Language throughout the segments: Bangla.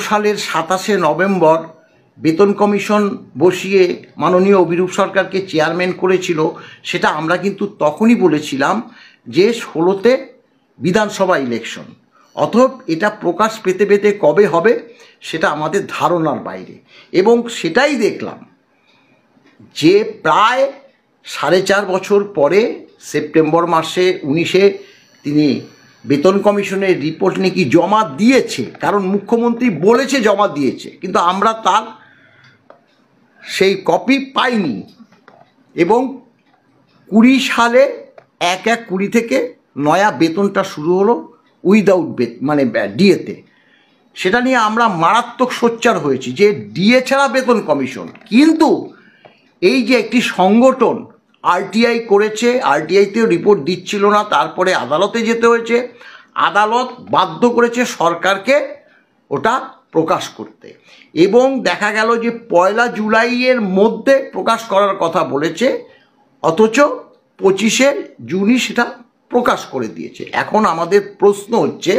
সালের 27শে নভেম্বর বেতন কমিশন বসিয়ে মাননীয় অভিরূপ সরকারকে চেয়ারম্যান করেছিল, সেটা আমরা কিন্তু তখনই বলেছিলাম যে 16তে বিধানসভা ইলেকশন, অতএব এটা প্রকাশ পেতে পেতে কবে হবে সেটা আমাদের ধারণার বাইরে। এবং সেটাই দেখলাম যে প্রায় 4.5 বছর পরে সেপ্টেম্বর মাসে 19-এ তিনি বেতন কমিশনের রিপোর্ট নাকি জমা দিয়েছে, কারণ মুখ্যমন্ত্রী বলেছে জমা দিয়েছে, কিন্তু আমরা তার সেই কপি পাইনি। এবং 20 সালে 1/1/20 থেকে নয়া বেতনটা শুরু হলো উইদাউট মানে ডিএতে। সেটা নিয়ে আমরা মারাত্মক সোচ্চার হয়েছি যে ডিএ ছাড়া বেতন কমিশন। কিন্তু এই যে একটি সংগঠন আরটিআই করেছে, আরটিআইতেও রিপোর্ট দিচ্ছিল না, তারপরে আদালতে যেতে হয়েছে, আদালত বাধ্য করেছে সরকারকে ওটা প্রকাশ করতে, এবং দেখা গেল যে 1 জুলাইয়ের মধ্যে প্রকাশ করার কথা বলেছে, অথচ 25শে জুনই সেটা প্রকাশ করে দিয়েছে। এখন আমাদের প্রশ্ন হচ্ছে,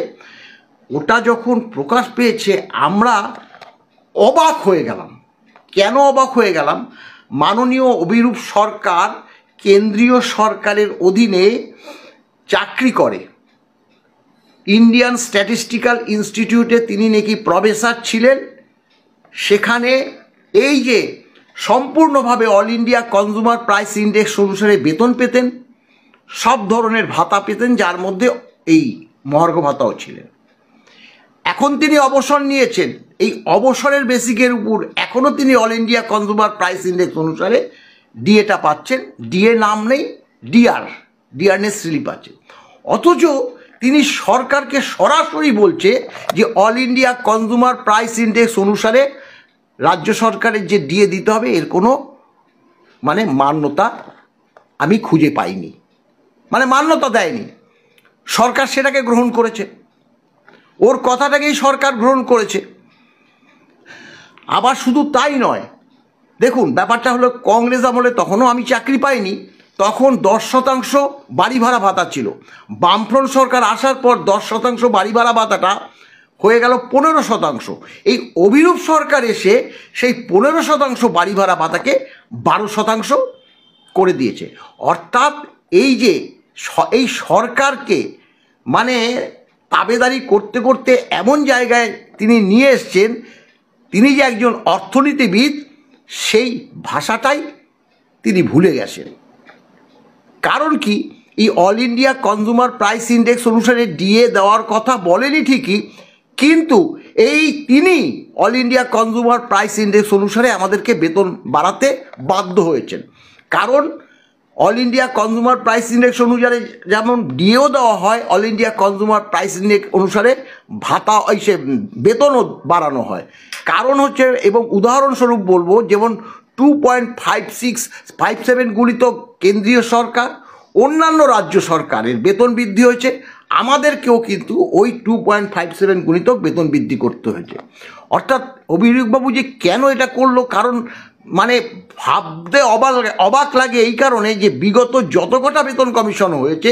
ওটা যখন প্রকাশ পেয়েছে আমরা অবাক হয়ে গেলাম। কেন অবাক হয়ে গেলাম? মাননীয় অভিরূপ সরকার কেন্দ্রীয় সরকারের অধীনে চাকরি করে, ইন্ডিয়ান স্ট্যাটিস্টিক্যাল ইনস্টিটিউটে তিনি নাকি প্রফেসর ছিলেন। সেখানে এই যে সম্পূর্ণভাবে all India consumer price index অনুসারে বেতন পেতেন, সব ধরনের ভাতা পেতেন, যার মধ্যে এই মহার্ঘ ভাতাও ছিলেন। এখন তিনি অবসর নিয়েছেন, এই অবসরের বেসিকের উপর এখনও তিনি all India consumer price index অনুসারে ডিএটা পাচ্ছেন। ডিএ নাম নেই, ডিয়ারনেস স্লিপ আছে। অথচ তিনি সরকারকে সরাসরি বলছে যে all India consumer price index অনুসারে রাজ্য সরকারের যে ডিএ দিতে হবে, এর কোনো মানে মান্যতা আমি খুঁজে পাইনি, মানে মান্যতা দেয়নি। সরকার সেটাকে গ্রহণ করেছে, ওর কথাটাকেই সরকার গ্রহণ করেছে। আবার শুধু তাই নয়, দেখুন ব্যাপারটা হলো কংগ্রেস আমলে তখনও আমি চাকরি পাইনি, তখন 10% বাড়ি ভাড়া ভাতা ছিল। বামফ্রন্ট সরকার আসার পর 10% বাড়ি ভাড়া ভাতাটা হয়ে গেল 15%। এই অভিরূপ সরকার এসে সেই 15% বাড়ি ভাড়া ভাতাকে 12% করে দিয়েছে। অর্থাৎ এই যে এই সরকারকে মানে তাবেদারি করতে করতে এমন জায়গায় তিনি নিয়ে এসছেন, তিনি যে একজন অর্থনীতিবিদ সেই ভাষাটাই তিনি ভুলে গেছেন। কারণ কি, এই all India consumer price index অনুসারে ডিএ দেওয়ার কথা বলেনি ঠিকই, কিন্তু এই তিনি all India consumer price index অনুসারে আমাদেরকে বেতন বাড়াতে বাধ্য হয়েছেন। কারণ all India consumer price index অনুসারে যেমন ডিএও দেওয়া হয়, all India consumer price index অনুসারে ভাতা সে বেতনও বাড়ানো হয়। কারণ হচ্ছে, এবং উদাহরণস্বরূপ বলবো, যেমন 2.5657 গুণিত কেন্দ্রীয় সরকার, অন্যান্য রাজ্য সরকারের বেতন বৃদ্ধি হয়েছে, আমাদেরকেও কিন্তু ওই 2.57 গুণিত বেতন বৃদ্ধি করতে হয়েছে। অর্থাৎ অভিরূপবাবু যে কেন এটা করলো, কারণ মানে ভাবতে অবাক লাগে এই কারণে যে বিগত যত কটা বেতন কমিশন হয়েছে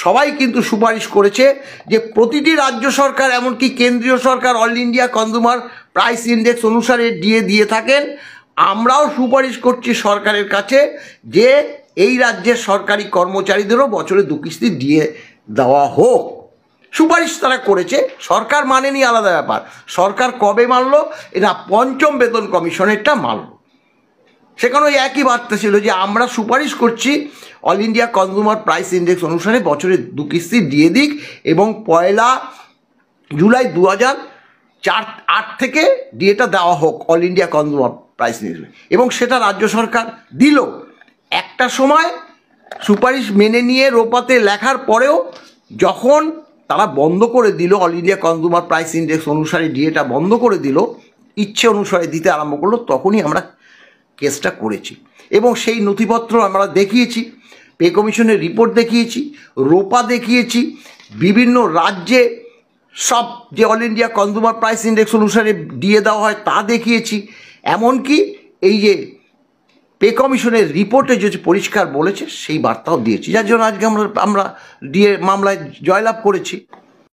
সবাই কিন্তু সুপারিশ করেছে যে প্রতিটি রাজ্য সরকার, এমনকি কেন্দ্রীয় সরকার all India consumer price index অনুসারে ডিএ দিয়ে থাকেন। আমরাও সুপারিশ করছি সরকারের কাছে যে এই রাজ্যের সরকারি কর্মচারীদেরও বছরে 2 কিস্তি ডিএ দেওয়া হোক। সুপারিশ তারা করেছে, সরকার মানেনি আলাদা ব্যাপার। সরকার কবে মানল? এটা 5ম বেতন কমিশনেরটা মানল। সেখানে একই বার্তা ছিল যে আমরা সুপারিশ করছি all India consumer price index অনুসারে বছরে 2 কিস্তি দিয়ে দিক, এবং 1 জুলাই 2008 থেকে ডিএটা দেওয়া হোক all India consumer price index. এবং সেটা রাজ্য সরকার দিল। একটা সময় সুপারিশ মেনে নিয়ে রোপাতে লেখার পরেও যখন তারা বন্ধ করে দিল, all India consumer price index অনুসারে ডিএটা বন্ধ করে দিল, ইচ্ছে অনুসারে দিতে আরম্ভ করলো, তখনই আমরা কেসটা করেছি এবং সেই নথিপত্র আমরা দেখিয়েছি, পে কমিশনের রিপোর্ট দেখিয়েছি, রোপা দেখিয়েছি, বিভিন্ন রাজ্যে সব যে all India consumer price index অনুসারে দিয়ে দেওয়া হয় তা দেখিয়েছি। এমনকি এই যে পে কমিশনের রিপোর্টে যে পরিষ্কার বলেছে সেই বার্তাও দিয়েছি, যার জন্য আজকে আমরা ডিএ মামলায় জয়লাভ করেছি।